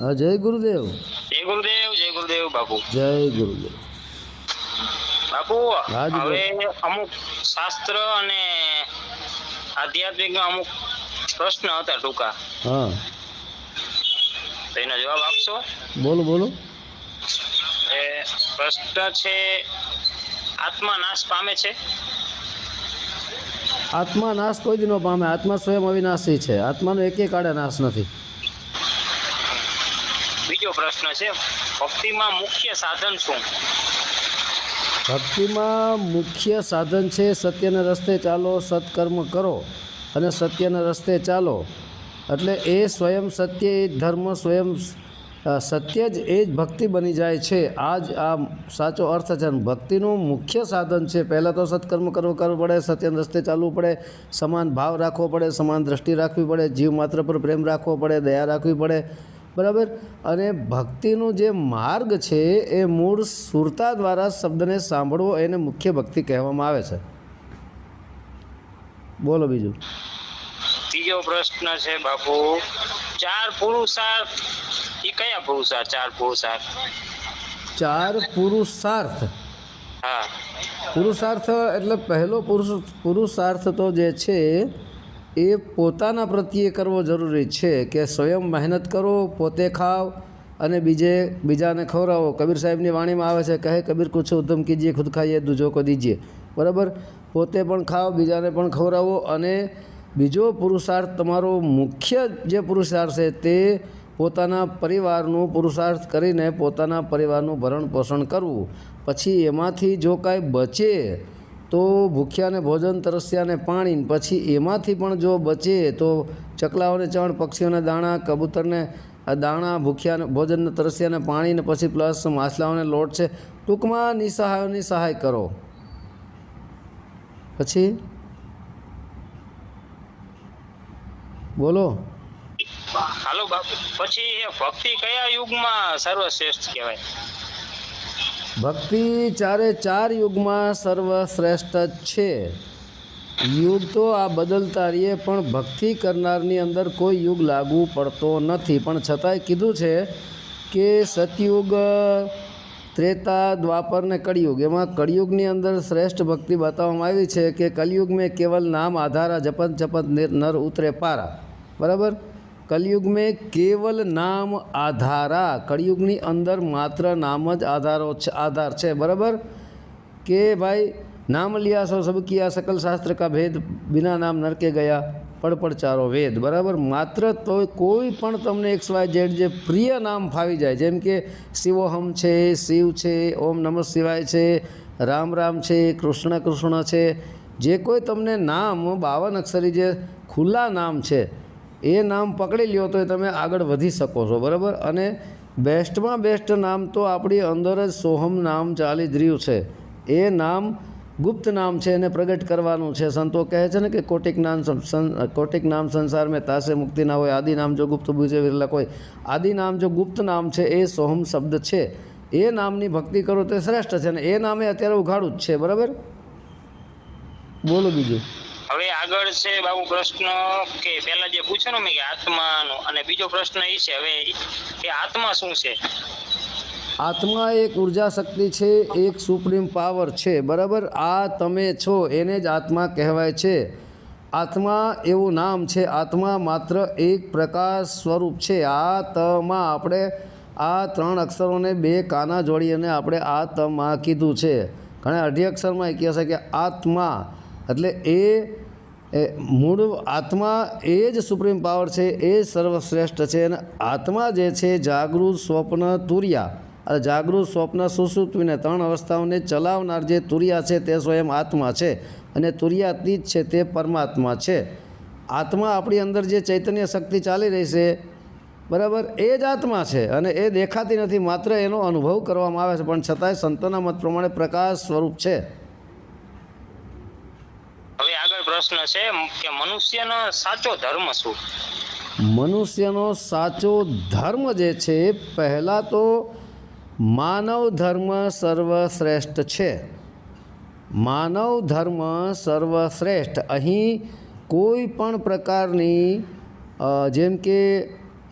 હા, જય ગુરુદેવ. જય ગુરુદેવ, જય ગુરુદેવ બાપુ. જય ગુરુદેવ. બાપુ હાજી હવે બોલો. અમુક શાસ્ત્ર અને આધ્યાત્મિક અમુક પ્રશ્ન હતા ટૂંકા, હા, તો એનો જવાબ આપશો? બોલો બોલો. એ પ્રશ્ન છે, આત્મા નાશ પામે છે? આત્મા નાશ કોઈ દી ન પામે. આત્મા સ્વયં અવિનાશી છે. આત્માનો એકે કાળે નાશ નથી. બીજો પ્રશ્ન છે, ભક્તિમાં મુખ્ય સાધન શું? ભક્તિમાં મુખ્ય સાધન છે સત્યના રસ્તે ચાલો, સત્કર્મ કરો અને સત્યના રસ્તે ચાલો. એટલે એ સ્વયં સત્ય, એ ધર્મ, સ્વયં સત્ય જ એ જ ભક્તિ બની જાય છે. આ જ આ સાચો અર્થ છે. ભક્તિનું મુખ્ય સાધન છે. પહેલાં તો સત્કર્મ કરવું પડે, સત્યના રસ્તે ચાલવું પડે, સમાન ભાવ રાખવો પડે, સમાન દ્રષ્ટિ રાખવી પડે, જીવ માત્ર પર પ્રેમ રાખવો પડે, દયા રાખવી પડે, બરાબર. અને ભક્તિનું જે માર્ગ છે એ મૂળ સુરતા દ્વારા શબ્દને સાંભળવો, એને મુખ્ય ભક્તિ કહેવામાં આવે છે. બોલો બીજું. ત્રીજો પ્રશ્ન છે બાપુ, ચાર પુરુષાર્થ એ કયા પુરુષાર્થ? ચાર પુરુષાર્થ. ચાર પુરુષાર્થ. હા. પુરુષાર્થ એટલે પહેલો પુરુષાર્થ તો જે છે એ પોતાના પ્રત્યે કરવો જરૂરી છે, કે સ્વયં મહેનત કરો, પોતે ખાઓ અને બીજાને ખવડાવો. કબીર સાહેબની વાણીમાં આવે છે, કહે કબીર કુછ ઉદ્ધમ કીજીએ, ખુદ ખાઈએ દૂજો કો દીજીએ. બરાબર. પોતે પણ ખાઓ, બીજાને પણ ખવડાવો. અને બીજો પુરુષાર્થ, તમારો મુખ્ય જે પુરુષાર્થ છે તે પોતાના પરિવારનું પુરુષાર્થ કરીને પોતાના પરિવારનું ભરણ પોષણ કરવું. પછી એમાંથી જો કાંઈ બચે તો ભૂખ્યાને ભોજન, તરસ્યાને પાણી. પછી એમાંથી પણ જો બચે તો ચકલાઓને ચણ, પક્ષીઓને દાણા, કબૂતરને દાણા, ભૂખ્યાને ભોજન, તરસ્યાને પાણી, ને પછી પ્લસ માછલાઓને લોટ છે. ટૂંકમાં નિસહાયોની સહાય કરો. પછી બોલો. હાલો બાપુ, પછી ભક્તિ કયા યુગમાં સર્વશ્રેષ્ઠ કહેવાય? ભક્તિ ચારે ચાર યુગમાં સર્વશ્રેષ્ઠ જ છે. યુગ તો આ બદલતા રહીએ, પણ ભક્તિ કરનારની અંદર કોઈ યુગ લાગુ પડતો નથી. પણ છતાંય કીધું છે કે સતયુગ, ત્રેતા, દ્વાપર ને કળિયુગ. એમાં કળિયુગની અંદર શ્રેષ્ઠ ભક્તિ બતાવવામાં આવી છે કે કલયુગ મેં કેવલ નામ આધારા, જપત જપત નર ઉતરે પારા. બરાબર. કલયુગ મેં કેવલ નામ આધારા. કળિયુગની અંદર માત્ર નામ જ આધાર છે. બરાબર. કે ભાઈ નામ લિયા સો સબ કિયા, સકલ શાસ્ત્ર કા ભેદ, બિના નામ નરકે ગયા, પડ ચારો વેદ. બરાબર. માત્ર તો કોઈ પણ તમને XYZ જે પ્રિય નામ ફાવી જાય, જેમ કે શિવોહમ છે, શિવ છે, ઓમ નમઃ શિવાય છે, રામ રામ છે, કૃષ્ણ કૃષ્ણ છે, જે કોઈ તમને નામ 52 અક્ષરી જે ખુલ્લા નામ છે એ નામ પકડી લ્યો તો તમે આગળ વધી શકો છો. બરાબર. અને બેસ્ટમાં બેસ્ટ નામ તો આપણી અંદર જ સોહમ નામ ચાલી જ રહ્યું છે. એ નામ ગુપ્ત નામ છે, એને પ્રગટ કરવાનું છે. સંતો કહે છે ને કે કોટિક નામ સંસાર મેં તાસે મુક્તિ ના હોય, આદિ નામ જો ગુપ્ત બુજે વિરલા કોઈ. આદિ નામ જો ગુપ્ત નામ છે એ સોહમ શબ્દ છે. એ નામની ભક્તિ કરો તો શ્રેષ્ઠ છે. અને એ નામે અત્યારે ઉઘાડું જ છે. બરાબર. બોલો બીજું. હવે આગળ છે બાબુ પ્રશ્ન, કે પહેલા જે પૂછો ને મેં કે આત્માનો, અને બીજો પ્રશ્ન એ છે હવે કે આત્મા શું છે? આત્મા એક ઉર્જા શક્તિ છે, એક સુપ્રીમ પાવર છે. બરાબર. આ તમે છો એને જ આત્મા કહેવાય છે. આત્મા એવું નામ છે. આત્મા માત્ર એક પ્રકાશ સ્વરૂપ છે. આત્મા, આપણે આ 3 અક્ષરોને 2 કાના જોડી અને આપણે આત્મા કીધું છે. ઘણા અઢી અક્ષરમાં કહે છે કે આત્મા, એટલે એ મૂળ આત્મા એ જ સુપ્રીમ પાવર છે, એ સર્વશ્રેષ્ઠ છે. અને આત્મા જે છે જાગૃત, સ્વપ્ન, તુર્યા. જાગૃત, સ્વપ્ન, સુષુપ્તિને 3 અવસ્થાઓને ચલાવનાર જે તુર્યા છે તે સ્વયં આત્મા છે. અને તુર્યાતીત છે તે પરમાત્મા છે. આત્મા આપણી અંદર જે ચૈતન્ય શક્તિ ચાલી રહી છે, બરાબર, એ જ આત્મા છે. અને એ દેખાતી નથી, માત્ર એનો અનુભવ કરવામાં આવે છે. પણ છતાંય સંતોના મત પ્રમાણે પ્રકાશ સ્વરૂપ છે. હવે આગળ પ્રશ્ન છે કે મનુષ્યનો સાચો ધર્મ શું? મનુષ્યનો સાચો ધર્મ જે છે, પહેલાં તો માનવ ધર્મ સર્વશ્રેષ્ઠ છે. માનવ ધર્મ સર્વશ્રેષ્ઠ. અહીં કોઈ પણ પ્રકારની જેમ કે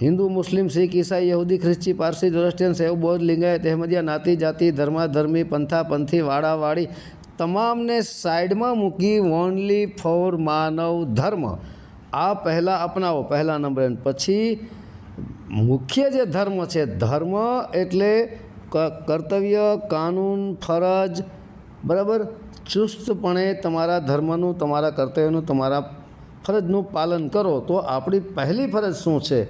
हिंदू मुस्लिम सिख ईसाई यहूदी ख्रिस्ती पारसी जोरास्ट्रियन सेव बौद्ध लिंगायत अहमदिया नाती जाति धर्माधर्मी पंथा पंथी वाड़ा वाड़ी तमाम ने साइड में मूकी ओनली फॉर मानव धर्म आ पहला अपनावो पहला नंबर। पछी मुख्य जे धर्म है धर्म एटले कर्तव्य कानून फरज बराबर चुस्तपणे तमारा धर्मनु तमारा कर्तव्यनु तमारा फरजनु पालन करो। तो आपणी पहली फरज शू है?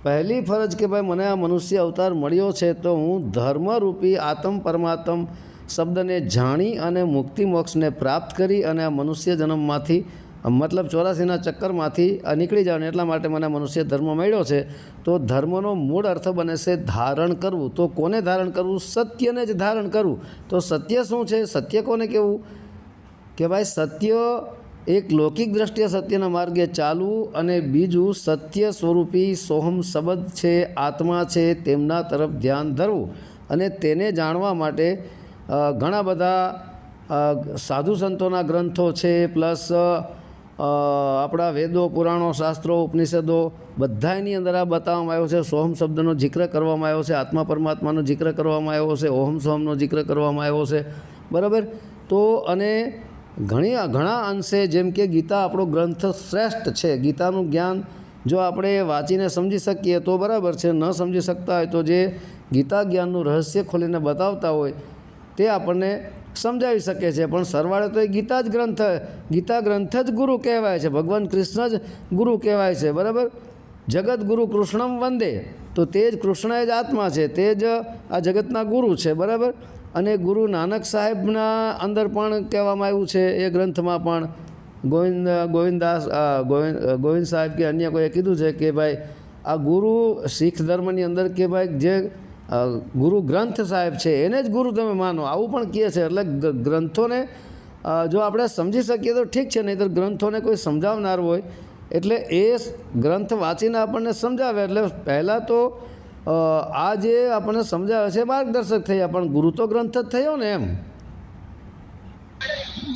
पहली फरज के भाई मने आ मनुष्य अवतार मळ्यो छे तो हूँ धर्मरूपी आत्म परमात्म शब्द ने जाणी अने मुक्ति मोक्ष ने प्राप्त करी अने आ मनुष्य जन्ममांथी मतलब 84 चक्कर में निकली जाए एटला माटे मने मनुष्य धर्म मळ्यो छे। तो धर्मनो मूळ अर्थ बने से धारण करवू। तो कोने धारण करवू? सत्य ने ज धारण करवू। तो सत्य शू छे? सत्य कोने कहेवू के भाई सत्य एक लौकिक दृष्टिए सत्यना मार्गे चालू अने बीजू सत्य स्वरूपी सोहम शब्द छे आत्मा छे तेमना तरफ ध्यान धरवू अने तेने जाणवा माटे घणा बधा साधु संतोना ग्रंथो छे प्लस अपना वेदों पुराणों शास्त्रों उपनिषदों बधानी अंदर आ बताववामां आव्यो छे। सोहम शब्दनो जिक्र करवामां आव्यो छे, आत्मा परमात्मानो जिक्र करवामां आव्यो छे, ओहम सोहमनो जिक्र करवामां आव्यो छे बराबर। तो अने घणा अंशे जेम के गीता आपणो ग्रंथ श्रेष्ठ है। गीतानुं ज्ञान जो आपणे वाँचीने समझी सकीए तो बराबर है, न समझी सकता होय तो जे गीता ज्ञाननुं रहस्य खोलीने बतावता होय ते आपणे समझावी सके छे। पण सरवाळे तो गीता ज ग्रंथ गीता ग्रंथ ज गुरु कहेवाय छे, भगवान कृष्ण ज गुरु कहेवाय छे बराबर। जगत गुरु कृष्णम वंदे तो तेज कृष्ण ज आत्मा है, तेज आ जगतना गुरु है बराबर। अने गुरु नानक साहेबना अंदर पण कहेवामां आव्युं छे ए ग्रंथमां पण गोविंद साहेब के अन्य कोई कीधुं छे कि भाई आ गुरु शीख धर्मनी अंदर के भाई जे गुरु ग्रंथ साहेब है एने ज गुरु तमे मानो आवुं पण कहे छे। एटले ग्रंथोने जो आपणे समझी सकीए तो ठीक है, नहीं तो ग्रंथोने कोई समझावनार होय एटले ए ग्रंथ वाँचीने आपणने समझावे। एटले पहला तो आ जे आपणे समझावे छे मार्गदर्शक थया पण गुरु तो ग्रंथ ज थयो ने एम।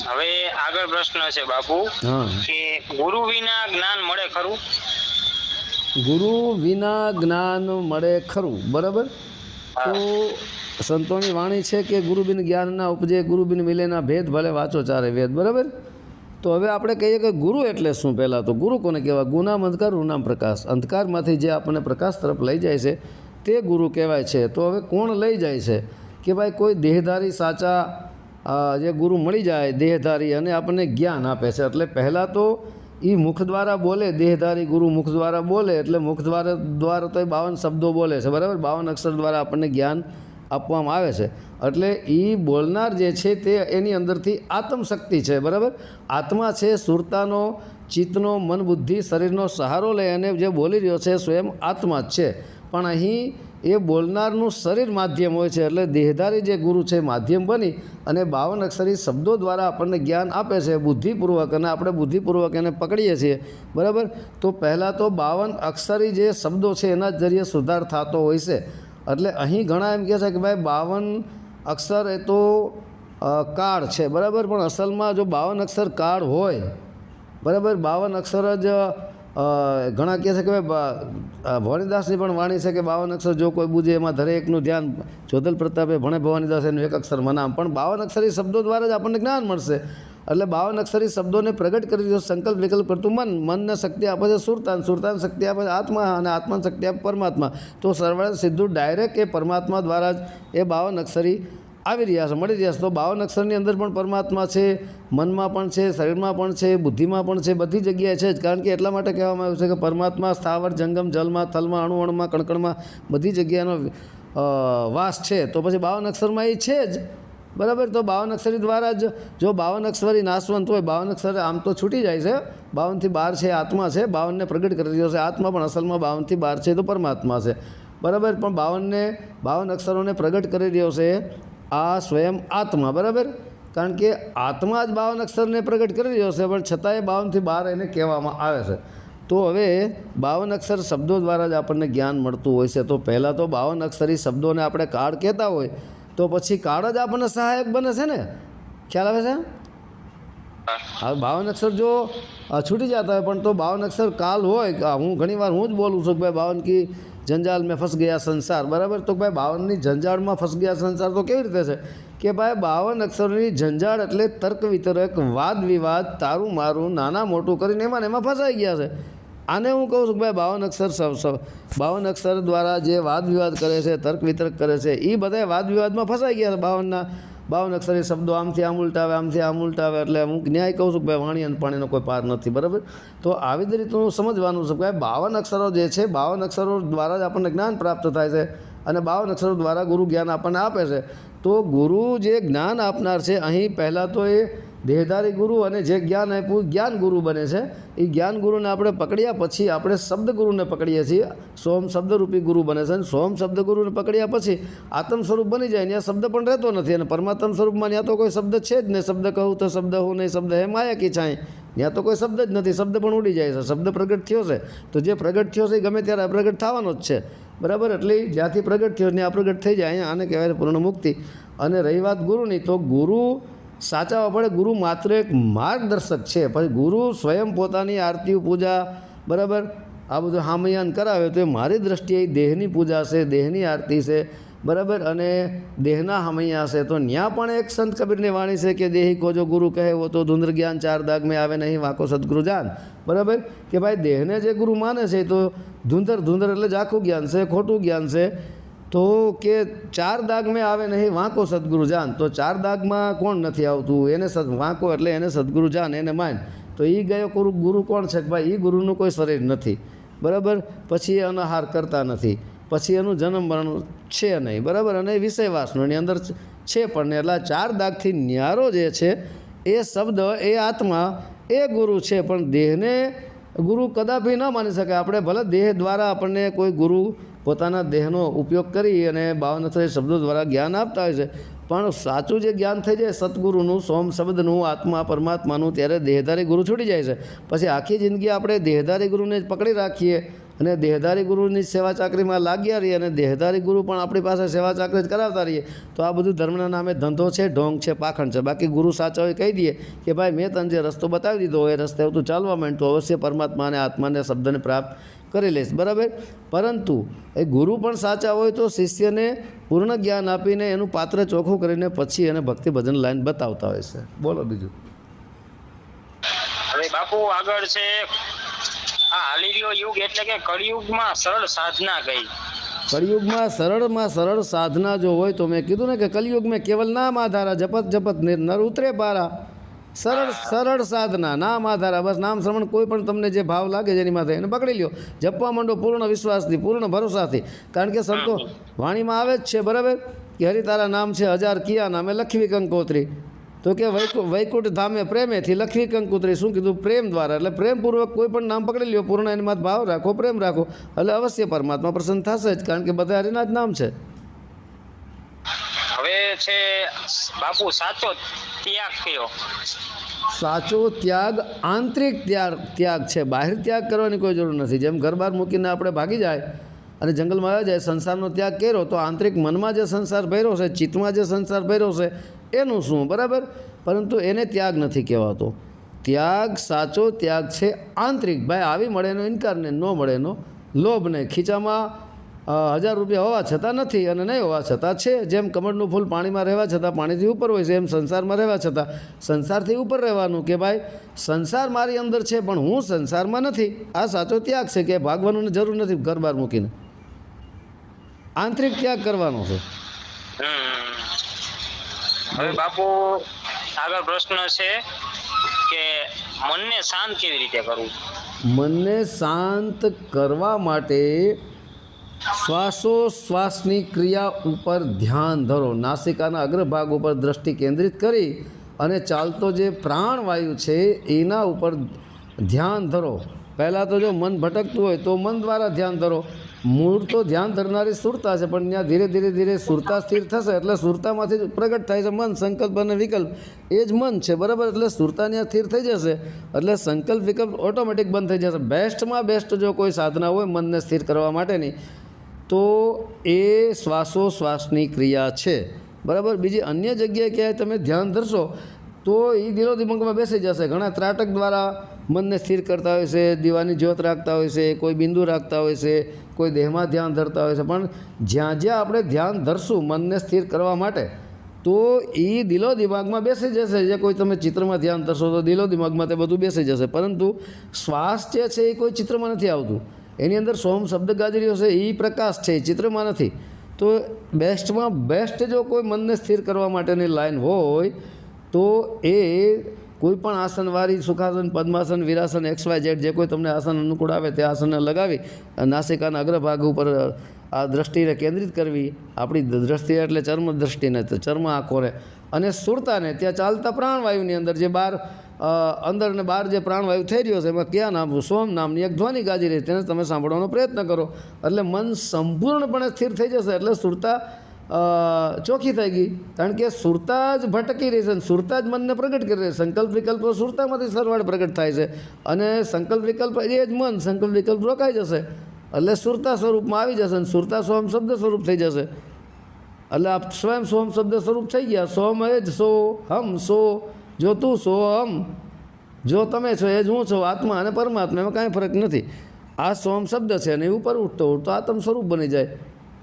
હવે આગળ પ્રશ્ન છે બાપુ કે ગુરુ વિના જ્ઞાન મળે ખરું? गुरु विना ज्ञान मळे खरू बराबर। तो संतोनी वाणी है कि गुरु बिन ज्ञान ना उपजे, गुरु बिन मिले ना भेद, भले वाँचो चारे वेद बराबर। तो हवे आपणे कहीए कि गुरु एटले शुं? पहला तो गुरु कोने कहेवाय? गुनाम अंधकार रूनाम प्रकाश। अंधकारमांथी जे आपणे प्रकाश तरफ लई जाय छे ते गुरु कहेवाय छे। तो हवे कोण लई जाय छे कि भाई कोई देहधारी साचा जे गुरु मळी जाय देहधारी अने आपणे ज्ञान आपे छे। एटले पहला तो ई मुख द्वारा बोले, देहधारी गुरु मुख द्वारा बोले एटले मुख द्वारा तो 52 शब्दों बोले छे बराबर। 52 अक्षर द्वारा आपणे ज्ञान आपवामां आवे छे। एटले ई बोलनार जे छे ते एनी अंदरथी आत्मशक्ति छे बराबर। आत्मा छे सुरतानो चित्तनो मन बुद्धि शरीरनो सहारो लई अने जे बोली रह्यो छे स्वयं आत्मा ज छे। पण अहीं ए बोलनारनुं शरीर माध्यम होय छे। एटले देहधारी जे गुरु छे माध्यम बनी अने 52 अक्षरी शब्दों द्वारा आपणे ज्ञान आपे छे बुद्धिपूर्वक अने आपणे बुद्धिपूर्वक एने पकड़ीए छीए बराबर। तो पहला तो 52 अक्षरी जे शब्दों छे एना जरिए सुधार थतो होय छे। एटले अहीं घणा एम कहे छे कि भाई 52 अक्षर ए तो काळ छे बराबर, पण असलमां जो 52 अक्षर काळ होय बराबर, 52 अक्षर ज घणा कहे कि भाई भवानीदासनी पण वाणी है कि 52 अक्षर जो कोई बूझे एमां धरे एकनुं ध्यान। जोधल प्रतापे भणे भवानीदास एनुं एक अक्षर मनाम, पण 52 अक्षरी शब्दों द्वारा ज आपणे ज्ञान मळशे। एटले 52 अक्षरी शब्दों ने प्रगट करी दो। संकल्प विकल्प करतुं मन, मन ने शक्ति आपे छे सुरतान, सुरतान शक्ति आपे आत्मा अने आत्मा शक्ति आपे परमात्मा। तो सरवाळे सीधुं डायरेक्ट ए परमात्मा द्वारा ज ए 52 अक्षरी આવી રહ્યા છે, મળી રહ્યા છે। તો 52 અક્ષરની અંદર પણ પરમાત્મા છે, મનમાં પણ છે, શરીરમાં પણ છે, બુદ્ધિમાં પણ છે, બધી જગ્યાએ છે જ। કારણ કે એટલા માટે કહેવામાં આવ્યું છે કે પરમાત્મા સ્થાવર જંગમ જલમાં થલમાં અણુ અણુમાં કણકણમાં બધી જગ્યાનો વાસ છે। તો પછી 52 અક્ષરમાં એ છે જ બરાબર। તો 52 અક્ષરી દ્વારા જ જો 52 અક્ષરી નાશવંત હોય, 52 અક્ષર આમ તો છૂટી જાય છે, 52 થી બહાર છે આત્મા છે, 52 ને પ્રગટ કરી રહ્યો છે આત્મા, પણ અસલમાં 52 થી બહાર છે તો પરમાત્મા છે બરાબર। પણ 52 અક્ષરોને પ્રગટ કરી રહ્યો છે आ स्वयं आत्मा बराबर। कारण के आत्मा ज 52 अक्षर ने प्रगट कर रह्यो छे, पण छतांय 52 थी बहार एने कहेवामां आवे छे। तो हवे 52 अक्षर शब्दों द्वारा ज आपणे ज्ञान मळतुं होय छे। तो पहला तो 52 अक्षरी शब्दों ने आपणे काळ कहेता होय तो पछी काळ ज आपणे सहायक बने छे ने, ख्याल आवे छे? હવે 52 અક્ષર જો છૂટી જતા હોય પણ તો 52 અક્ષર કાલ હોય, હું ઘણીવાર હું જ બોલું છું કે ભાઈ 52 કી જંજાલ में फंस गया संसार, બરાબર. તો ભાઈ 52ની જંજાળમાં ફસ ગયા સંસાર તો કેવી રીતે છે કે ભાઈ 52 અક્ષરોની જંજાળ એટલે તર્ક વિતર્ક, વાદ વિવાદ, તારું મારું, નાના મોટું કરીને એમાં ફસાઈ ગયા છે. આને હું કહું છું કે ભાઈ 52 અક્ષર દ્વારા જે વાદ વિવાદ કરે છે, તર્ક વિતર્ક કરે છે, એ બધા વાદ વિવાદમાં ફસાઈ ગયા છે. 52 અક્ષરી શબ્દો આમથી આમ ઉલટાવે, આમથી આમ ઉલટાવે, એટલે હું ન્યાય કહું છું કે ભાઈ વાણી અને પાણીનો કોઈ પાર નથી, બરાબર. તો આવી જ રીતનું સમજવાનું છે કે ભાઈ 52 અક્ષરો જે છે, 52 અક્ષરો દ્વારા જ આપણને જ્ઞાન પ્રાપ્ત થાય છે અને 52 અક્ષરો દ્વારા ગુરુ જ્ઞાન આપણને આપે છે. તો ગુરુ જે જ્ઞાન આપનાર છે, અહીં પહેલાં તો એ દેહધારી ગુરુ અને જે જ્ઞાન આપ્યું જ્ઞાન ગુરુ બને છે. એ જ્ઞાન ગુરુને આપણે પકડ્યા પછી આપણે શબ્દ ગુરુને પકડીએ છીએ, સોમ શબ્દરૂપી ગુરુ બને છે. અને સોમ શબ્દ ગુરુને પકડ્યા પછી આત્મ સ્વરૂપ બની જાય, ત્યાં શબ્દ પણ રહેતો નથી. અને પરમાત્મ સ્વરૂપમાં ત્યાં તો કોઈ શબ્દ છે જ નહીં. શબ્દ કહું તો શબ્દ હું નહીં, શબ્દ હે માયા કી છાંય, ત્યાં તો કોઈ શબ્દ જ નથી. શબ્દ પણ ઉડી જાય છે. શબ્દ પ્રગટ થયો છે તો જે પ્રગટ થયો છે એ ગમે ત્યારે અપ્રગટ થવાનો જ છે, બરાબર. એટલે જ્યાંથી પ્રગટ થયો ત્યાં અપ્રગટ થઈ જાય. અહીંયા આને કહેવાય પૂર્ણ મુક્તિ. અને રહી વાત ગુરુની, તો ગુરુ સાચવવા પડે. ગુરુ માત્ર એક માર્ગદર્શક છે. પછી ગુરુ સ્વયં પોતાની આરતી પૂજા, બરાબર, આ બધું હામયાન કરાવે તો એ મારી દ્રષ્ટિએ દેહની પૂજા છે, દેહની આરતી છે, બરાબર, અને દેહના હામૈયા છે. તો ત્યાં પણ એક સંત કબીરની વાણી છે કે દેહી કો જો ગુરુ કહે વો તો ધુંધર જ્ઞાન ચાર દાગ મેં આવે નહીં વાંકો સદગુરુ જાન, બરાબર. કે ભાઈ દેહને જે ગુરુ માને છે તો ધુંધર એટલે ઝાખું જ્ઞાન છે, ખોટું જ્ઞાન છે. તો કે ચાર દાગ મેં આવે નહીં વાંકો સદગુરુ જાન. તો ચાર દાગમાં કોણ નથી આવતું? એને વાંકો એટલે એને સદગુરુ જાન, એને માન. તો એ ગયો ગુરુ કોણ છે કે ભાઈ એ ગુરુનું કોઈ શરીર નથી, બરાબર. પછી એ અનાહાર કરતા નથી, પછી એનું જન્મ મરણ છે નહીં, બરાબર. અને વિષયવાસનો એની અંદર છે પણ નહીં. એટલે ચાર દાગથી ન્યારો જે છે એ શબ્દ, એ આત્મા, એ ગુરુ છે. પણ દેહને ગુરુ કદાપી ન માની શકે. આપણે ભલે દેહ દ્વારા આપણને કોઈ ગુરુ પોતાના દેહનો ઉપયોગ કરી અને 52 અક્ષરી શબ્દો દ્વારા જ્ઞાન આપતા હોય છે, પણ સાચું જે જ્ઞાન થઈ જાય સતગુરુનું, સોમ શબ્દનું, આત્મા પરમાત્માનું, ત્યારે દેહધારી ગુરુ છૂટી જાય છે. પછી આખી જિંદગી આપણે દેહધારી ગુરુને જ પકડી રાખીએ અને દેહધારી ગુરુની સેવા ચાકરીમાં લાગ્યા રહીએ અને દેહધારી ગુરુ પણ આપણી પાસે સેવા ચાકરી જ કરાવતા રહીએ, તો આ બધું ધર્મના નામે ધંધો છે, ઢોંગ છે, પાખંડ છે. બાકી ગુરુ સાચા હોય કહી દઈએ કે ભાઈ મેં તને જે રસ્તો બતાવી દીધો હોય એ રસ્તે તું ચાલવા માંડ તો અવશ્ય પરમાત્મા અને આત્માને શબ્દને પ્રાપ્ત કરી લઈશ, બરાબર. પરંતુ એ ગુરુ પણ સાચા હોય તો શિષ્યને પૂર્ણ જ્ઞાન આપીને એનું પાત્ર ચોખ્ખું કરીને પછી એને ભક્તિ ભજન લાઈન બતાવતા હોય છે. બોલો બીજું. હવે બાપુ આગળ છે આ હાલી રહ્યો યુગ એટલે કે કળિયુગમાં સરળ સાધના ગઈ. કળિયુગમાં સરળ સાધના જો હોય તો મેં કીધું ને કે કલયુગ મેં કેવલ નામ આધારા, જપત નર ઉતરે પારા. સરળ સાધના, નામ આધારા, બસ નામ શ્રવણ. કોઈ પણ તમને જે ભાવ લાગે જેની માથે એને પકડી લ્યો, જપવા માંડો પૂર્ણ વિશ્વાસથી, પૂર્ણ ભરોસાથી. કારણ કે સંતો વાણીમાં આવે જ છે, બરાબર, કે હરિ તારા નામ છે 1000 કિયા નામે લખવી કંકોત્રી. તો કે વૈકુંઠ ધામે પ્રેમેથી લખવી કંકોત્રી. શું કીધું? પ્રેમ દ્વારા. એટલે પ્રેમપૂર્વક કોઈ પણ નામ પકડી લ્યો, પૂર્ણ એની માથે ભાવ રાખો, પ્રેમ રાખો, એટલે અવશ્ય પરમાત્મા પ્રસન્ન થશે જ. કારણ કે બધા હરિના જ નામ છે. હવે છે બાપુ સાચો ત્યાગ કયો? સાચો ત્યાગ આંતરિક ત્યાગ છે. બહાર ત્યાગ કરવાની કોઈ જરૂર નથી. જેમ ઘર બહાર મૂકીને આપણે ભાગી જાય અને જંગલમાં આવી જાય, સંસારનો ત્યાગ કર્યો તો આંતરિક મનમાં જે સંસાર ભર્યો છે, ચિત્તમાં જે સંસાર ભર્યો છે એનું શું, બરાબર. પરંતુ એને ત્યાગ નથી કહેવાતો. ત્યાગ, સાચો ત્યાગ છે આંતરિક. ભાઈ આવી મળે એનો ઇનકાર ને, ન મળે એનો લોભ નહીં. ખીચામાં 1000 રૂપિયા હોવા છતાં નથી અને નહીં હોવા છતાં છે. જેમ કમળનું ફૂલ પાણીમાં રહેવા છતાં પાણીથી ઉપર હોય છે, એમ સંસારમાં રહેવા છતાં સંસારથી ઉપર રહેવાનું. કે ભાઈ સંસાર મારી અંદર છે પણ હું સંસારમાં નથી. આ સાચો ત્યાગ છે કે ભાગવાનું જરૂર નથી ઘર બહાર મૂકીને. આંતરિક ત્યાગ કરવાનો છે. હવે બાપુ આગળ પ્રશ્ન છે કે મનને શાંત કેવી રીતે કરવું? મનને શાંત કરવા માટે શ્વાસોશ્વાસની ક્રિયા ઉપર ધ્યાન ધરો. નાસિકાના અગ્રભાગ ઉપર દ્રષ્ટિ કેન્દ્રિત કરી અને ચાલતો જે પ્રાણવાયુ છે એના ઉપર ધ્યાન ધરો. પહેલાં તો જો મન ભટકતું હોય તો મન દ્વારા ધ્યાન ધરો. મૂળ તો ધ્યાન ધરનારી સુરતા છે, પણ ત્યાં ધીરે ધીરે સુરતા સ્થિર થશે એટલે સુરતામાંથી જ પ્રગટ થાય છે મન. સંકલ્પ અને વિકલ્પ એ જ મન છે, બરાબર. એટલે સુરતા ત્યાં સ્થિર થઈ જશે એટલે સંકલ્પ વિકલ્પ ઓટોમેટિક બંધ થઈ જશે. બેસ્ટમાં બેસ્ટ જો કોઈ સાધના હોય મનને સ્થિર કરવા માટેની તો એ શ્વાસોશ્વાસની ક્રિયા છે, બરાબર. બીજી અન્ય જગ્યાએ ક્યાંય તમે ધ્યાન ધરશો તો એ દિલો દિમાગમાં બેસી જશે. ઘણા ત્રાટક દ્વારા મનને સ્થિર કરતા હોય છે, દીવાની જ્યોત રાખતા હોય છે, કોઈ બિંદુ રાખતા હોય છે, કોઈ દેહમાં ધ્યાન ધરતા હોય છે. પણ જ્યાં જ્યાં આપણે ધ્યાન ધરશું મનને સ્થિર કરવા માટે, તો એ દિલો દિમાગમાં બેસી જશે. જે કોઈ તમે ચિત્રમાં ધ્યાન ધરશો તો દિલો દિમાગમાં તે બધું બેસી જશે. પરંતુ શ્વાસ જે છે એ કોઈ ચિત્રમાં નથી આવતું. એની અંદર સોમ શબ્દ ગાજર્યો છે, એ પ્રકાશ છે, એ ચિત્રમાં નથી. તો બેસ્ટમાં બેસ્ટ જો કોઈ મનને સ્થિર કરવા માટેની લાઈન હોય તો એ કોઈ પણ આસનવાળી સુખાસન, પદ્માસન, વીરાસન, XYZ જે કોઈ તમને આસન અનુકૂળ આવે તે આસનને લગાવી નાસિકાના અગ્રભાગ ઉપર આ દ્રષ્ટિને કેન્દ્રિત કરવી. આપણી દ્રષ્ટિ એટલે ચર્મ દ્રષ્ટિને, તો ચર્મ આંખોને, અને સુરતાને ત્યાં ચાલતા પ્રાણવાયુની અંદર જે બહાર અંદર ને બહાર જે પ્રાણવાયુ થઈ રહ્યો છે એમાં ક્યાં નામ, સોમ નામની એક ધ્વનિ ગાજી રહી, તેને તમે સાંભળવાનો પ્રયત્ન કરો. એટલે મન સંપૂર્ણપણે સ્થિર થઈ જશે. એટલે સુરતા ચોખ્ખી થઈ ગઈ. કારણ કે સુરતા જ ભટકી રહી છે, સુરતા જ મનને પ્રગટ કરી રહી છે. સંકલ્પ વિકલ્પો સુરતામાંથી સરવાળે પ્રગટ થાય છે, અને સંકલ્પ વિકલ્પ એ જ મન, સંકલ્પ વિકલ્પ રોકાઈ જશે. એટલે સુરતા સ્વરૂપમાં આવી જશે, અને સુરતા સોમ શબ્દ સ્વરૂપ થઈ જશે. એટલે આ સ્વયં સોમ શબ્દ સ્વરૂપ થઈ ગયા. સોમ એ જ સો, હમ સો, જો તું સો હમ, જો તમે છો એ જ હું છું. આત્મા અને પરમાત્મા એમાં કાંઈ ફરક નથી. આ સોમ શબ્દ છે, અને એ ઉપર ઉઠતો ઉઠતો આત્મ સ્વરૂપ બની જાય.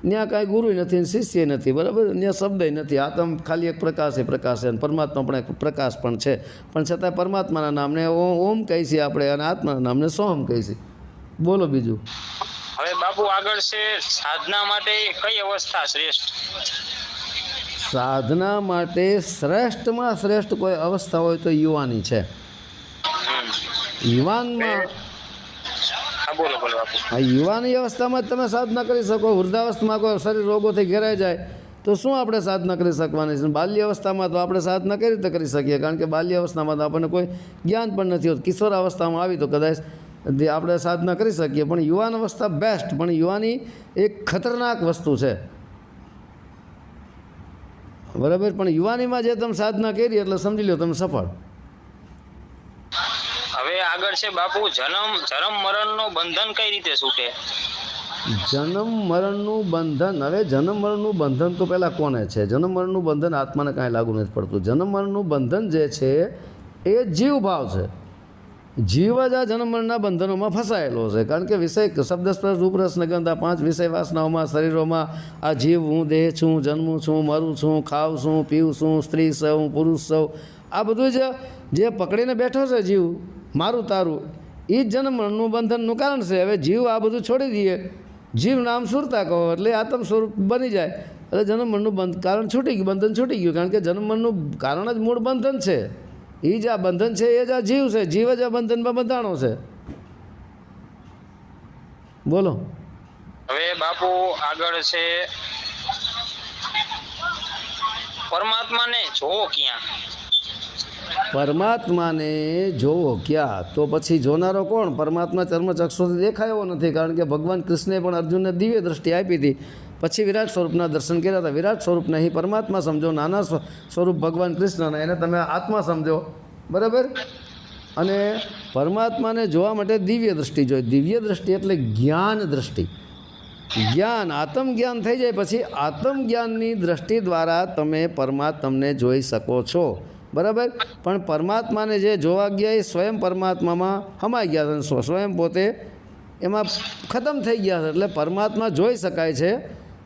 ત્યાં કાંઈ ગુરુ નથી, શિષ્ય નથી, બરાબર. ત્યાં શબ્દ નથી. આત્મ ખાલી એક પ્રકાશ છે, અને પરમાત્મા પણ એક પ્રકાશ પણ છે. પણ છતાં પરમાત્માના નામને ઓમ કહી છીએ આપણે, અને આત્માના નામને સોમ કહી છીએ. બોલો બીજું. હવે બાપુ આગળ છે સાધના માટે કઈ અવસ્થા શ્રેષ્ઠ? સાધના માટે શ્રેષ્ઠમાં શ્રેષ્ઠ કોઈ અવસ્થા હોય તો યુવાની છે. યુવાનમાં બોલો બોલો બાપુ. આ યુવાની અવસ્થામાં જ તમે સાધના કરી શકો. વૃદ્ધાવસ્થામાં કોઈ શરીર રોગોથી ઘેરાઈ જાય તો શું આપણે સાધના કરી શકવાની છે? બાલ્ય અવસ્થામાં તો આપણે સાધના કઈ રીતે કરી શકીએ? કારણ કે બાલ્ય અવસ્થામાં તો આપણને કોઈ જ્ઞાન પણ નથી હોતું. કિશોર અવસ્થામાં આવી તો કદાચ આપણે સાધના કરી શકીએ. પણ યુવાન અવસ્થા બેસ્ટ. પણ યુવાની એક ખતરનાક વસ્તુ છે, બરાબર. પણ યુવાનીમાં જે તમે સાધના કરી એટલે સમજી લો તમે સફળ. હવે આગળ છે બાપુ જન્મ મરણનું બંધન કઈ રીતે છૂટે? જન્મ મરણનું બંધન. હવે જન્મ મરણનું બંધન તો પહેલાં કોને છે? જન્મ મરણનું બંધન આત્માને કાંઈ લાગુ નથી પડતું. જન્મ મરણનું બંધન જે છે એ જીવ ભાવ છે. જીવ જ આ જન્મ મરણના બંધનોમાં ફસાયેલો છે. કારણ કે વિષય શબ્દ સ્પર્શ રૂપ રસ ગંધ આ 5 વિષય વાસનાઓમાં, શરીરોમાં આ જીવ, હું દેહ છું, જન્મું છું, મરું છું, ખાઉં છું, પીવું છું, સ્ત્રી સૌ, પુરુષ સૌ, આ બધું જ જે પકડીને બેઠો છે જીવ, મારું તારું, એ જ જન્મ મરણનું બંધનનું કારણ છે. હવે જીવ આ બધું છોડી દઈએ, જીવ નામ સુરતા કહો એટલે આત્મ સ્વરૂપ બની જાય. એટલે જન્મ મરણનું કારણ છૂટી ગયું, બંધન છૂટી ગયું. કારણ કે જન્મ મરણનું કારણ જ મૂળ બંધન છે. એ જ આ બંધન છે, એ જ આ જીવ છે. જીવ જ આ બંધનમાં બંધાણો છે. બોલો. હવે બાપુ આગળ છે પરમાત્માને જોવો ક્યાં? પરમાત્માને જોવો ક્યાં? તો પછી જોનારો કોણ? પરમાત્મા ચર્મચક્ષુથી દેખાયો નથી. કારણ કે ભગવાન કૃષ્ણે પણ અર્જુનને દિવ્ય દ્રષ્ટિ આપી હતી. પછી વિરાટ સ્વરૂપના દર્શન કર્યા હતા. વિરાટ સ્વરૂપને અહીં પરમાત્મા સમજો, નાના સ્વરૂપ ભગવાન કૃષ્ણને એને તમે આત્મા સમજો, બરાબર. અને પરમાત્માને જોવા માટે દિવ્ય દ્રષ્ટિ જોઈએ. દિવ્ય દ્રષ્ટિ એટલે જ્ઞાન દ્રષ્ટિ. જ્ઞાન, આત્મજ્ઞાન થઈ જાય પછી આત્મજ્ઞાનની દ્રષ્ટિ દ્વારા તમે પરમાત્માને જોઈ શકો છો, બરાબર. પણ પરમાત્માને જે જોવા ગયા એ સ્વયં પરમાત્મામાં હમાઈ ગયા છે, સ્વયં પોતે એમાં ખતમ થઈ ગયા છે. એટલે પરમાત્મા જોઈ શકાય છે,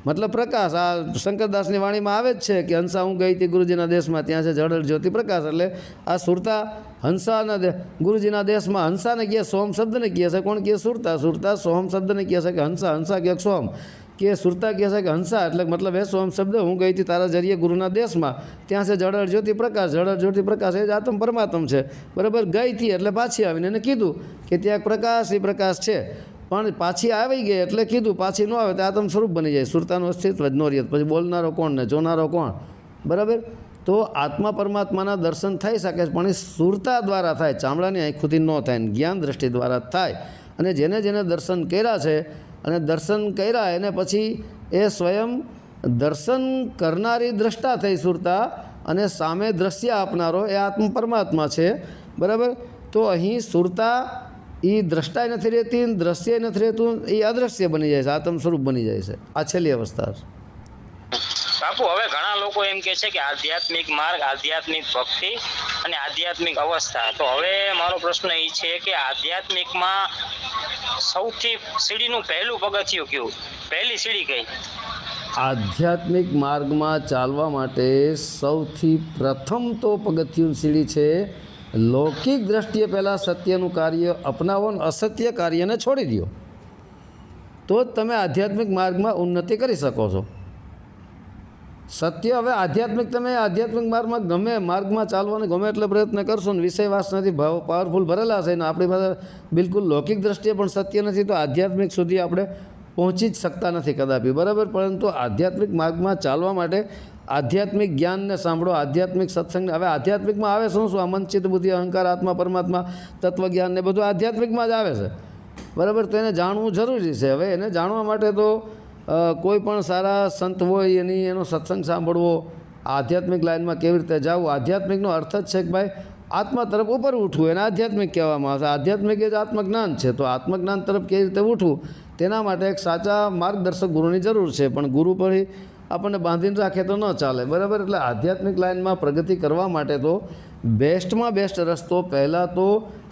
મતલબ પ્રકાશ. આ શંકરદાસની વાણીમાં આવે જ છે કે હંસા હું ગઈ હતી ગુરુજીના દેશમાં, ત્યાં છે જળ જ્યોતિ પ્રકાશ. એટલે આ સુરતા હંસાના ગુરુજીના દેશમાં હંસાને કહે, સોમ શબ્દને કહે છે. કોણ કહે? સુરતા. સુરતા સોમ શબ્દને કહે છે કે હંસા, હંસા કે સોમ કે સુરતા કહે છે કે હંસા. એટલે મતલબ એ સોમ શબ્દ હું ગઈ હતી તારા જરીએ ગુરુના દેશમાં, ત્યાં છે જળ જ્યોતિ પ્રકાશ. જળ જ્યોતિ પ્રકાશ એ જ આત્મ પરમાત્મ છે, બરાબર. ગઈ હતી એટલે પાછી આવીને એને કીધું કે ત્યાં પ્રકાશ એ પ્રકાશ છે. પણ પાછી આવી ગઈ એટલે કીધું, પાછી ન આવે તો આત્મ સ્વરૂપ બની જાય. સુરતાનું અસ્તિત્વ જ નો રહે. પછી બોલનારો કોણ ને જોનારો કોણ, બરાબર. તો આત્મા પરમાત્માના દર્શન થઈ શકે છે, પણ એ સુરતા દ્વારા થાય, ચામડાની આંખોથી ન થાય, જ્ઞાન દ્રષ્ટિ દ્વારા થાય. અને જેને જેને દર્શન કર્યા છે અને દર્શન કર્યા એને પછી એ સ્વયં દર્શન કરનારી દ્રષ્ટા થઈ સુરતા, અને સામે દ્રશ્ય આપનારો એ આત્મ પરમાત્મા છે, બરાબર. તો અહીં સુરતા એ દ્રષ્ટાય નથી રહેતી, દ્રશ્ય નથી રહેતું, એ અદ્રશ્ય બની જાય છે, આત્મ સ્વરૂપ બની જાય છે. આ છેલ્લી અવસ્થા છે. બાપુ હવે ઘણા લોકો એમ કે છે કે આધ્યાત્મિક માર્ગ, આધ્યાત્મિક ભક્તિ અને આધ્યાત્મિક અવસ્થા. તો હવે મારો પ્રશ્ન એ છે કે આધ્યાત્મિકમાં સૌથી સીડીનું પહેલું પગથિયું કયું, પહેલી સીડી કઈ? આધ્યાત્મિક માર્ગમાં ચાલવા માટે સૌથી પ્રથમ તો પગથિયું સીડી છે લૌકિક દ્રષ્ટિએ પહેલાં સત્યનું કાર્ય અપનાવો અને અસત્ય કાર્યને છોડી દો, તો જ તમે આધ્યાત્મિક માર્ગમાં ઉન્નતિ કરી શકો છો. સત્ય હવે આધ્યાત્મિક, તમે આધ્યાત્મિક માર્ગમાં ચાલવાનો ગમે એટલે પ્રયત્ન કરશો ને વિષય વાસનાથી પાવરફુલ ભરેલા છે ને આપણી પાસે બિલકુલ લૌકિક દ્રષ્ટિએ પણ સત્ય નથી, તો આધ્યાત્મિક સુધી આપણે પહોંચી જ શકતા નથી કદાપી, બરાબર. પરંતુ આધ્યાત્મિક માર્ગમાં ચાલવા માટે આધ્યાત્મિક જ્ઞાનને સાંભળો, આધ્યાત્મિક સત્સંગ. હવે આધ્યાત્મિકમાં આવે શું શું? મન ચિત્ત બુદ્ધિ અહંકાર આત્મા પરમાત્મા તત્વજ્ઞાન ને બધું આધ્યાત્મિકમાં જ આવે છે, બરાબર. તો એને જાણવું જરૂરી છે. હવે એને જાણવા માટે તો કોઈ પણ સારા સંત હોય એનો સત્સંગ સાંભળવો, આધ્યાત્મિક લાઇનમાં કેવી રીતે જવું. આધ્યાત્મિકનો અર્થ જ છે કે ભાઈ આત્મા તરફ ઉપર ઉઠવું, એને આધ્યાત્મિક કહેવામાં આવે છે. આધ્યાત્મિક એ જ આત્મજ્ઞાન છે. તો આત્મજ્ઞાન તરફ કેવી રીતે ઉઠવું તેના માટે એક સાચા માર્ગદર્શક ગુરુની જરૂર છે, પણ ગુરુ પર આપણને બાંધીને રાખે તો ન ચાલે, બરાબર. એટલે આધ્યાત્મિક લાઇનમાં પ્રગતિ કરવા માટે તો બેસ્ટમાં બેસ્ટ રસ્તો પહેલાં તો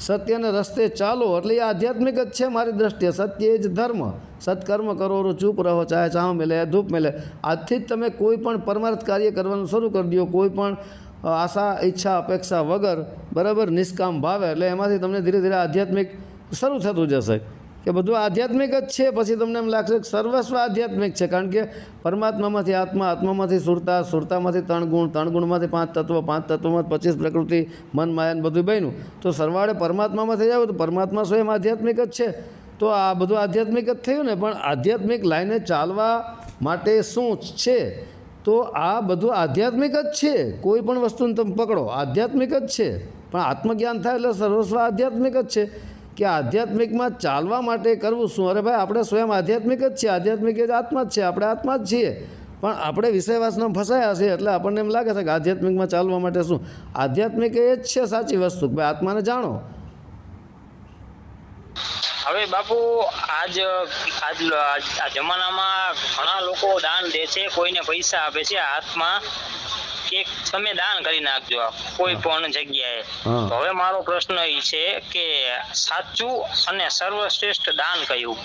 સત્યને રસ્તે ચાલો, એટલે એ આધ્યાત્મિક જ છે મારી દ્રષ્ટિએ. સત્ય એ જ ધર્મ. સત્કર્મ કરો, ચૂપ રહો, ચાહે ચાહ મેલે ધૂપ મેલે. આજથી જ તમે કોઈ પણ પરમાર્થ કાર્ય કરવાનું શરૂ કરી દો, કોઈ પણ આશા ઈચ્છા અપેક્ષા વગર, બરાબર, નિષ્કામ ભાવે. એટલે એમાંથી તમને ધીરે ધીરે આધ્યાત્મિક શરૂ થતું જશે કે બધું આધ્યાત્મિક જ છે. પછી તમને એમ લાગશે કે સર્વસ્વ આધ્યાત્મિક છે, કારણ કે પરમાત્મામાંથી આત્મા, આત્મામાંથી સુરતા, સુરતામાંથી ત્રણ ગુણ, ત્રણ ગુણમાંથી પાંચ તત્વ, પાંચ તત્વમાં 25 પ્રકૃતિ, મન માયા બધું બન્યું. તો સરવાળે પરમાત્મામાંથી જાવ તો પરમાત્મા સ્વયં આધ્યાત્મિક જ છે. તો આ બધું આધ્યાત્મિક જ થયું ને. પણ આધ્યાત્મિક લાઈને ચાલવા માટે શું છે? તો આ બધું આધ્યાત્મિક જ છે. કોઈ પણ વસ્તુને તમે પકડો આધ્યાત્મિક જ છે. પણ આત્મજ્ઞાન થાય એટલે સર્વસ્વ આધ્યાત્મિક જ છે. કે આધ્યાત્મિકમાં ચાલવા માટે કરવું શું? અરે ભાઈ આપણે સ્વયં આધ્યાત્મિક જ છીએ. આધ્યાત્મિક એ જ આત્મા જ છે. આપણે આત્મા જ છીએ. પણ આપણે વિષયવાસનામાં ફસાયા છે એટલે આપણને એમ લાગે છે કે આધ્યાત્મિકમાં ચાલવા માટે શું? આધ્યાત્મિક એ જ છે સાચી વસ્તુ કે ભાઈ આત્માને જાણો. હવે બાપુ આ જમાનામાં ઘણા લોકો દાન દે છે, કોઈને પૈસા આપે છે. આત્મા કે તમે દાન કરી નાખજો કોઈ પણ જગ્યાએ. તો હવે મારો પ્રશ્ન એ છે કે સાચું અને સર્વશ્રેષ્ઠ દાન કયું?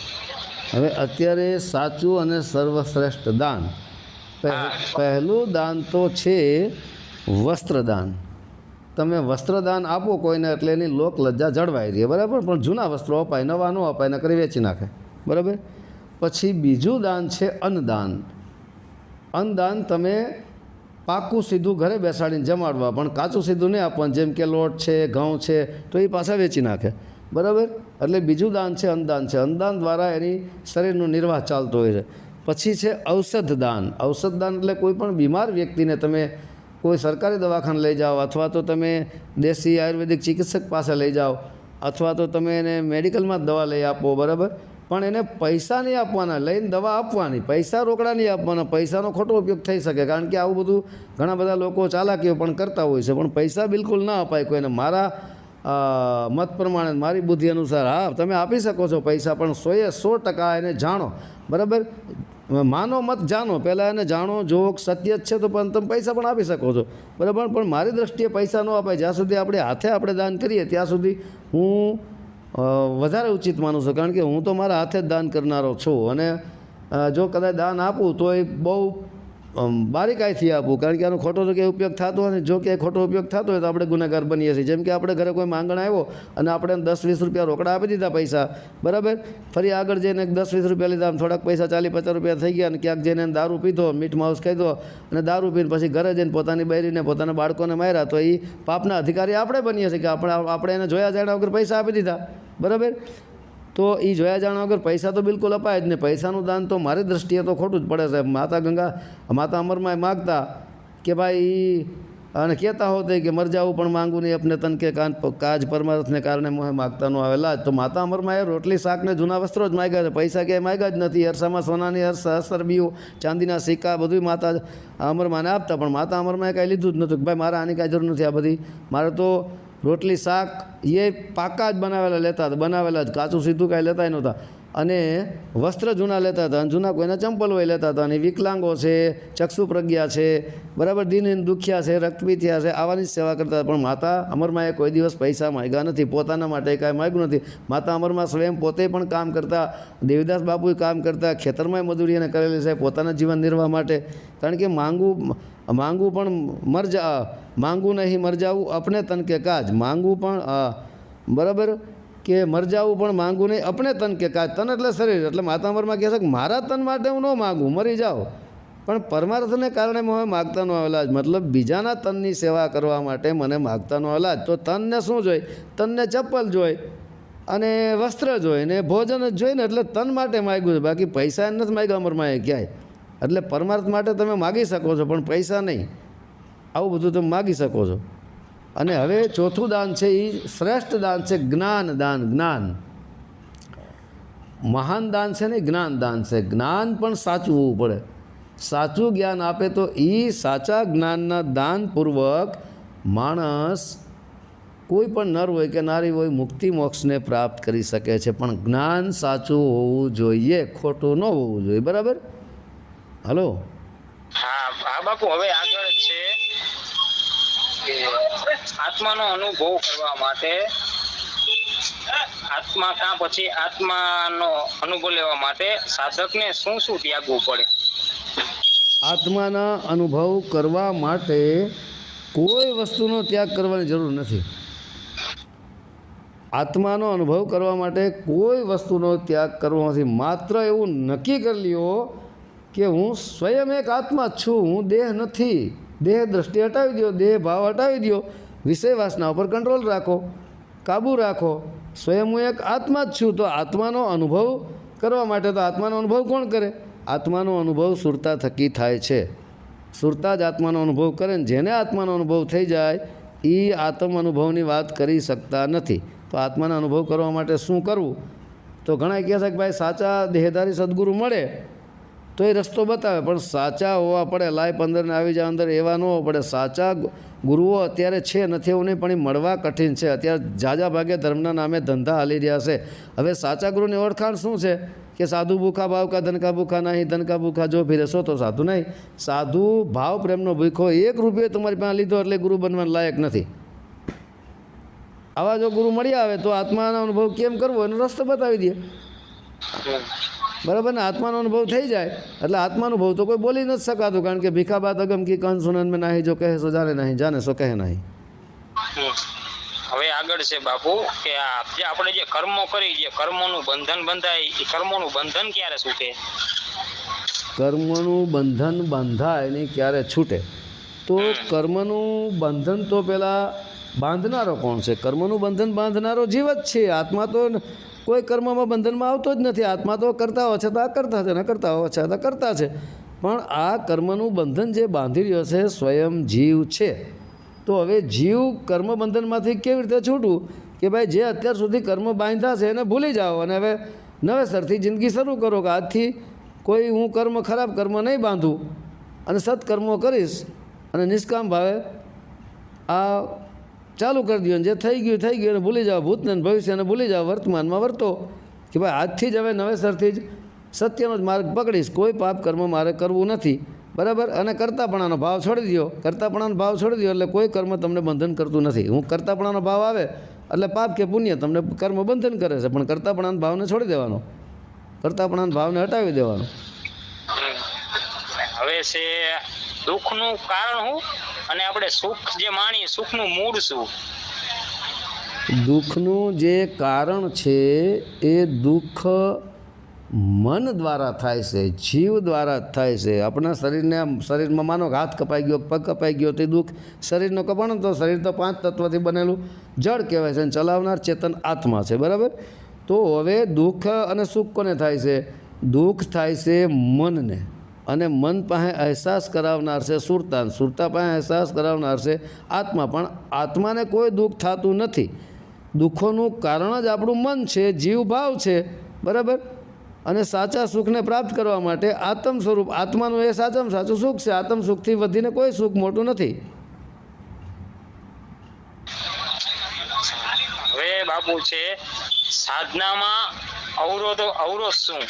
હવે અત્યારે સાચું અને સર્વશ્રેષ્ઠ દાન, પહેલું દાન તો છે વસ્ત્રદાન. તમે વસ્ત્રદાન આપો કોઈને એટલે એની લોક લજ્જા જળવાઈ રહે, બરાબર. પણ જૂના વસ્ત્રો અપાય, નવા ન અપાય, નકરી વેચી નાખે, બરાબર. પછી બીજું દાન છે અન્નદાન. અન્નદાન તમે પાકું સીધું ઘરે બેસાડીને જમાડવા, પણ કાચું સીધું નહીં આપવાનું. જેમ કે લોટ છે, ઘઉં છે, તો એ પાછા વેચી નાખે, બરાબર. એટલે બીજું દાન છે અન્નદાન છે. અન્નદાન દ્વારા એની શરીરનું નિર્વાહ ચાલતો હોય છે. પછી છે ઔષધ દાન. ઔષધ દાન એટલે કોઈ પણ બીમાર વ્યક્તિને તમે કોઈ સરકારી દવાખાને લઈ જાઓ, અથવા તો તમે દેશી આયુર્વેદિક ચિકિત્સક પાસે લઈ જાઓ, અથવા તો તમે એને મેડિકલમાં જ દવા લઈ આપો, બરાબર. પણ એને પૈસા નહીં આપવાના, લઈને દવા આપવાની, પૈસા રોકડા નહીં આપવાના. પૈસાનો ખોટો ઉપયોગ થઈ શકે, કારણ કે આવું બધું ઘણા બધા લોકો ચાલાકીઓ પણ કરતા હોય છે. પણ પૈસા બિલકુલ ના અપાય કોઈને. મારા મત પ્રમાણે, મારી બુદ્ધિ અનુસાર હા તમે આપી શકો છો પૈસા, પણ 100% એને જાણો, બરાબર. માનો મત જાણો, પહેલાં એને જાણો, જો સત્ય જ છે તો પણ તમે પૈસા પણ આપી શકો છો, બરાબર. પણ મારી દ્રષ્ટિએ પૈસા ન અપાય. જ્યાં સુધી આપણે હાથે આપણે દાન કરીએ ત્યાં સુધી હું વધારે ઉચિત માનું છું, કારણ કે હું તો મારા હાથે જ દાન કરનારો છું. અને જો કદાચ દાન આપું તો એ બહુ બારીકાઈથી આપું, કારણ કે આનો ખોટો તો ક્યાંય ઉપયોગ થતો નથી. જો ક્યાંય ખોટો ઉપયોગ થતો હોય તો આપણે ગુનેગાર બનીએ છીએ. જેમ કે આપણે ઘરે કોઈ માંગણ આવ્યો અને આપણે 10-20 રૂપિયા રોકડા આપી દીધા પૈસા, બરાબર. ફરી આગળ જઈને 10-20 રૂપિયા લીધા, થોડાક પૈસા 40-50 રૂપિયા થઈ ગયા, અને ક્યાંક જઈને દારૂ પીધો, મીઠ માઉસ ખાઈ દો, અને દારૂ પીને પછી ઘરે જઈને પોતાની બૈરીને પોતાના બાળકોને માર્યા, તો એ પાપના અધિકારી આપણે બનીએ છીએ કે આપણે એને જોયા જાણ્યા વગર પૈસા આપી દીધા, બરાબર. તો એ જોયા જાણ્યા વગર પૈસા તો બિલકુલ અપાય જ નહીં. પૈસાનું દાન તો મારી દ્રષ્ટિએ તો ખોટું જ પડે છે. માતા અમરમાં માગતા કે ભાઈ અને કહેતા હોતે કે મર જાવું પણ માંગુ નહીં અપને તન કે કાજ પરમાર્થને કારણે મોહે માગતા નો આવેલા. તો માતા અમરમાં એ રોટલી શાકને જૂના વસ્ત્રો જ માગ્યા છે, પૈસા ક્યાંય માગ્યા જ નથી. અરસામાં સોનાની સરબીઓ, ચાંદીના સિક્કા બધું માતા અમરમાને આપતા, પણ માતા અમરમાં કાંઈ લીધું જ નહોતું કે ભાઈ મારે આની કાંઈ જરૂર નથી. આ બધી મારે તો રોટલી શાક એ પાકા જ બનાવેલા લેતા હતા, બનાવેલા જ, કાચું સીધું કાંઈ લેતા નહોતા. અને વસ્ત્ર જૂના લેતા હતા અને જૂના કોઈના ચંપલ હોય લેતા હતા અને વિકલાંગો છે, ચક્ષુ પ્રજ્ઞા છે, બરાબર, દીનહીન દુખિયા છે, રક્તપીતિયા છે, આવાની જ સેવા કરતા હતા. પણ માતા અમરમાએ કોઈ દિવસ પૈસા માગ્યા નથી, પોતાના માટે કાંઈ માગ્યું નથી. માતા અમરમાં સ્વયં પોતે પણ કામ કરતા, દેવીદાસ બાપુએ કામ કરતા, ખેતરમાં મજૂરી એને કરેલી છે પોતાના જીવન નિર્વાહ માટે. કારણ કે માંગવું પણ માંગવું નહીં મર જાવું અપને તન કે કાજ, માંગવું પણ બરાબર કે મર જાવું પણ માંગવું નહીં અપને તન કે કાજ. તન એટલે શરીર, એટલે માતા અમરમાં કહે છે કે મારા તન માટે હું ન માગું, મરી જાઓ, પણ પરમાર્થને કારણે મને માગતા ન આવેલા જ, મતલબ બીજાના તનની સેવા કરવા માટે મને માગતા ન આવેલા જ. તો તનને શું જોઈ? તનને ચપ્પલ જોઈ અને વસ્ત્ર જોઈ ને ભોજન જ જોઈને, એટલે તન માટે માગ્યું છે, બાકી પૈસા નથી માગ્યા અમરમાં એ ક્યાંય. એટલે પરમાર્થ માટે તમે માગી શકો છો પણ પૈસા નહીં, આવું બધું તમે માગી શકો છો. અને હવે ચોથું દાન છે એ શ્રેષ્ઠ દાન છે જ્ઞાન દાન. જ્ઞાન મહાન દાન છે ને, જ્ઞાન દાન છે. જ્ઞાન પણ સાચું હોવું પડે, સાચું જ્ઞાન આપે તો એ સાચા જ્ઞાનના દાનપૂર્વક માણસ કોઈ પણ નર હોય કે નારી હોય મુક્તિ મોક્ષને પ્રાપ્ત કરી શકે છે. પણ જ્ઞાન સાચું હોવું જોઈએ, ખોટું ન હોવું જોઈએ. બરાબર? હલો? હા બાપુ, હવે આગળ છે કે આત્માનો અનુભવ કરવા માટે, આત્મા કાં પછી આત્માનો અનુભવ લેવા માટે સાધકને શું શું ત્યાગવું પડે? આત્માના અનુભવ કરવા માટે કોઈ વસ્તુનો ત્યાગ કરવાની જરૂર નથી. આત્માનો અનુભવ કરવા માટે કોઈ વસ્તુનો ત્યાગ કરવો નથી. માત્ર એવું નક્કી કરી લ્યો કે હું સ્વયં એક આત્મા જ છું, હું દેહ નથી. દેહ દ્રષ્ટિ હટાવી દો, દેહ ભાવ હટાવી દો, વિષય વાસના ઉપર કંટ્રોલ રાખો, કાબૂ રાખો. સ્વયં હું એક આત્મા જ છું. તો આત્માનો અનુભવ કરવા માટે તો આત્માનો અનુભવ કોણ કરે? આત્માનો અનુભવ સુરતા થકી થાય છે. સુરતા જ આત્માનો અનુભવ કરે ને જેને આત્માનો અનુભવ થઈ જાય એ આત્મ અનુભવની વાત કરી શકતા નથી. તો આત્માનો અનુભવ કરવા માટે શું કરવું? તો ઘણા કહે છે કે ભાઈ સાચા દેહધારી સદગુરુ મળે તો એ રસ્તો બતાવે, પણ સાચા હોવા પડે. લાય 15 ને આવી જાય અંદર, એવા ન હોવા પડે. સાચા ગુરુઓ અત્યારે છે, નથી એવું નહીં, પણ એ મળવા કઠિન છે. અત્યારે ઝાઝા ભાગે ધર્મના નામે ધંધા હાલી રહ્યા છે. હવે સાચા ગુરુની ઓળખાણ શું છે? કે સાધુ ભૂખા ભાવ કા ધન કા ભૂખા નહીં, ધન કા ભૂખા જો ફિરે સો તો સાધુ નહીં. સાધુ ભાવ પ્રેમનો ભૂખો, 1 રૂપિયો તમારી પાસે લીધો એટલે ગુરુ બનવાના લાયક નથી. આવા જો ગુરુ મળી આવે તો આત્માનો અનુભવ કેમ કરવો એનો રસ્તો બતાવી દે. બરાબર ને? આત્માનો અનુભવ થઈ જાય એટલે આત્માનુભવ તો કોઈ બોલી નથી શકાતું, કારણ કે ભીખા બાત અગમ કી કહન સુનન મેં નાહી, જો કહે સો જાને નહીં, જાને સો કહે નહીં. હવે આગળ છે બાપુ કે આ જે આપણે જે કર્મો કરી, જે કર્મોનું બંધન બંધાય, એ કર્મોનું બંધન ક્યારે છૂટે? કર્મનું બંધન બંધાય નહીં ક્યારે છૂટે? તો કર્મનું બંધન તો પહેલાં બાંધનારો કોણ છે? કર્મનું બંધન બાંધનારો જીવ જ છે. આત્મા તો કોઈ કર્મમાં બંધનમાં આવતો જ નથી. આત્મા તો કરતા હોય છે તો આ કરતા છે, ને કરતા હોય છે તો કરતા છે. પણ આ કર્મનું બંધન જે બાંધી રહ્યો છે સ્વયં જીવ છે. તો હવે જીવ કર્મ બંધનમાંથી કેવી રીતે છૂટવું? કે ભાઈ જે અત્યાર સુધી કર્મ બાંધ્યા છે એને ભૂલી જાઓ અને હવે નવેસરથી જિંદગી શરૂ કરો કે આજથી કોઈ હું ખરાબ કર્મ નહીં બાંધું અને સત્કર્મો કરીશ અને નિષ્કામ ભાવે આ ચાલુ કરી દો. જે થઈ ગયું એને ભૂલી જાઓ, ભૂતને ભવિષ્યને ભૂલી જાઓ, વર્તમાનમાં વર્તો કે ભાઈ આજથી જ હવે નવેસરથી જ સત્યનો જ માર્ગ પકડીશ, કોઈ પાપ કર્મ મારે કરવું નથી. બરાબર? અને કરતાપણાનો ભાવ છોડી દો. કરતાપણાનો ભાવ છોડી દો એટલે કોઈ કર્મ તમને બંધન કરતું નથી. હું કરતાપણાનો ભાવ આવે એટલે પાપ કે પુણ્ય તમને કર્મ બંધન કરે છે, પણ કરતાપણાના ભાવને છોડી દેવાનો, કરતાપણાના ભાવને હટાવી દેવાનો. હવે છે દુઃખનું કારણ શું અને આપણે સુખ જે માણીએ સુખનું મૂળ શું? દુઃખનું જે કારણ છે એ દુઃખ મન દ્વારા થાય છે, જીવ દ્વારા જ થાય છે. આપણા શરીરમાં માનો કે હાથ કપાઈ ગયો, પગ કપાઈ ગયો તો દુઃખ શરીરનો કપાણો. તો શરીર તો 5 તત્વથી બનેલું જળ કહેવાય છે અને ચલાવનાર ચેતન આત્મા છે. બરાબર? તો હવે દુઃખ અને સુખ કોને થાય છે? દુઃખ થાય છે મનને, અને મન પાસે અહેસાસ કરાવનાર છે સુરતા, સુરતા પાસે અહેસાસ કરાવનાર છે આત્મા. પણ આત્માને કોઈ દુઃખ થતું નથી. દુઃખોનું કારણ જ આપણું મન છે, જીવ ભાવ છે. બરાબર? અને સાચા સુખને પ્રાપ્ત કરવા માટે આત્મ સ્વરૂપ આત્માનું એ સાચામાં સાચું સુખ છે. આત્મ સુખથી વધીને કોઈ સુખ મોટું નથી. હવે બાપુ છે સાધનામાં અવરોધ શું?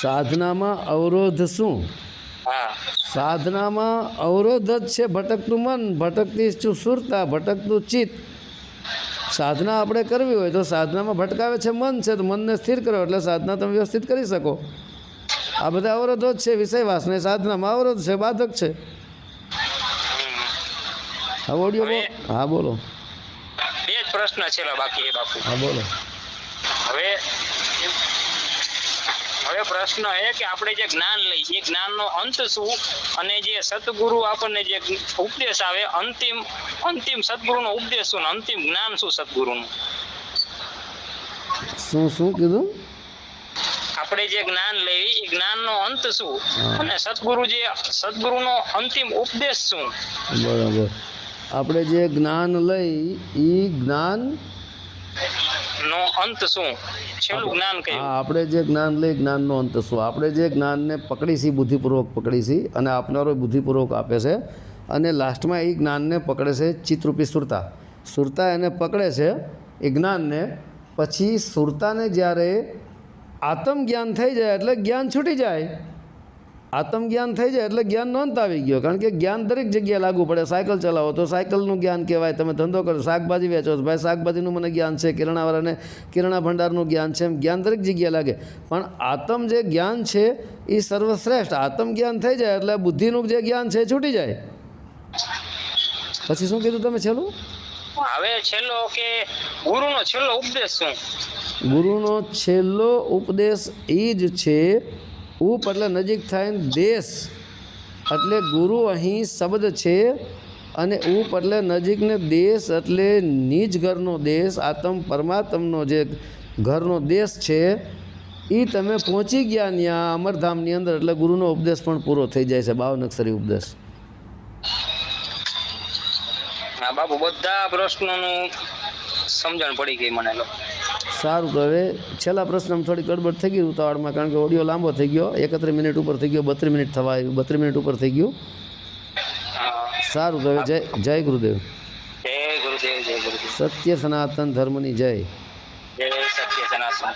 સાધનામાં અવરોધ શું? હા. સાધનામાં અવરોધ જ છે ભટકતું મન, ભટકતી સુરતા, ભટકતું ચિત્ત. સાધના આપણે કરવી હોય તો સાધનામાં ભટકાવે છે મન છે, તો મનને સ્થિર કરો એટલે સાધના તમે વ્યવસ્થિત કરી શકો. આ બધા અવરોધો જ છે. વિષય વાસના સાધનામાં અવરોધ છે, બાધક છે. હા ઓડિયો બોલો. હા બોલો. બે જ પ્રશ્ન છે બાકી બાપુ. હા બોલો. હવે પ્રશ્ન એ કે આપણે જે જ્ઞાન લઈએ એ જ્ઞાનનો અંત શું, અને જે સતગુરુ આપણને જે ઉપદેશ આવે અંતિમ સતગુરુનો ઉપદેશ શું, અંતિમ જ્ઞાન શું સતગુરુનું? શું કીધું? આપણે જે જ્ઞાન લઈએ એ જ્ઞાનનો અંત શું, અને સતગુરુનો અંતિમ ઉપદેશ શું? બરાબર. આપણે જે જ્ઞાન લઈ એ જ્ઞાન નો અંત શું, છેલ્લું જ્ઞાન કયું? આપણે જે જ્ઞાન લઈ જ્ઞાનનો અંત શું? આપણે જે જ્ઞાનને પકડીશી, બુદ્ધિપૂર્વક પકડીશી, અને આપનારો બુદ્ધિપૂર્વક આપે છે, અને લાસ્ટમાં એ જ્ઞાનને પકડે છે ચિત્તરૂપી સુરતા એને પકડે છે એ જ્ઞાનને. પછી સુરતાને જ્યારે આત્મ જ્ઞાન થઈ જાય એટલે જ્ઞાન છૂટી જાય. આત્મ જ્ઞાન થઈ જાય એટલે જ્ઞાનનો અંત આવી ગયો. કારણ કે જ્ઞાન દરેક જગ્યાએ લાગુ પડે. સાયકલ ચલાવો તો સાયકલનું જ્ઞાન કહેવાય. તમે ધંધો કરો, શાકભાજી વેચો તો ભાઈ શાકભાજીનું મને જ્ઞાન છે, કિરણાવાળાને કિરણા ભંડારનું જ્ઞાન છે. એમ જ્ઞાન દરેક જગ્યાએ લાગે. પણ આત્મ જે જ્ઞાન છે એ સર્વશ્રેષ્ઠ. આત્મ જ્ઞાન થઈ જાય એટલે બુદ્ધિનું જે જ્ઞાન છે એ છૂટી જાય. પછી શું કીધું તમે છેલ્લું? હવે છેલ્લો કે ગુરુનો છેલ્લો ઉપદેશ શું? ગુરુનો છેલ્લો ઉપદેશ એ જ છે, ઉપ એટલે નજીક થાય, દેશ એટલે ગુરુ અહીં શબ્દ છે, અને ઉપ એટલે નજીકને, દેશ એટલે નિજ ઘરનો દેશ, આત્મ પરમાત્મનો જે ઘરનો દેશ છે એ તમે પહોંચી ગયા ત્યાં અમરધામની અંદર એટલે ગુરુનો ઉપદેશ પણ પૂરો થઈ જાય છે. 52 અક્ષરી ઉપદેશ. હા બાપુ, બધા પ્રશ્નોનું સમજણ પડી ગઈ મને. સારું, તો હવે છેલ્લા પ્રશ્નમાં થોડી ગડબડ થઈ ગઈ ઉતાવળમાં, કારણ કે ઓડિયો લાંબો થઈ ગયો. 31 મિનિટ ઉપર થઈ ગયો, 32 મિનિટ થવા આવ્યું, 32 મિનિટ ઉપર થઈ ગયું. સારું, તો હવે જય ગુરુદેવ. જય ગુરુદેવ. જય ગુરુદેવ. સત્ય સનાતન ધર્મની જય. જય સત્ય સનાતન.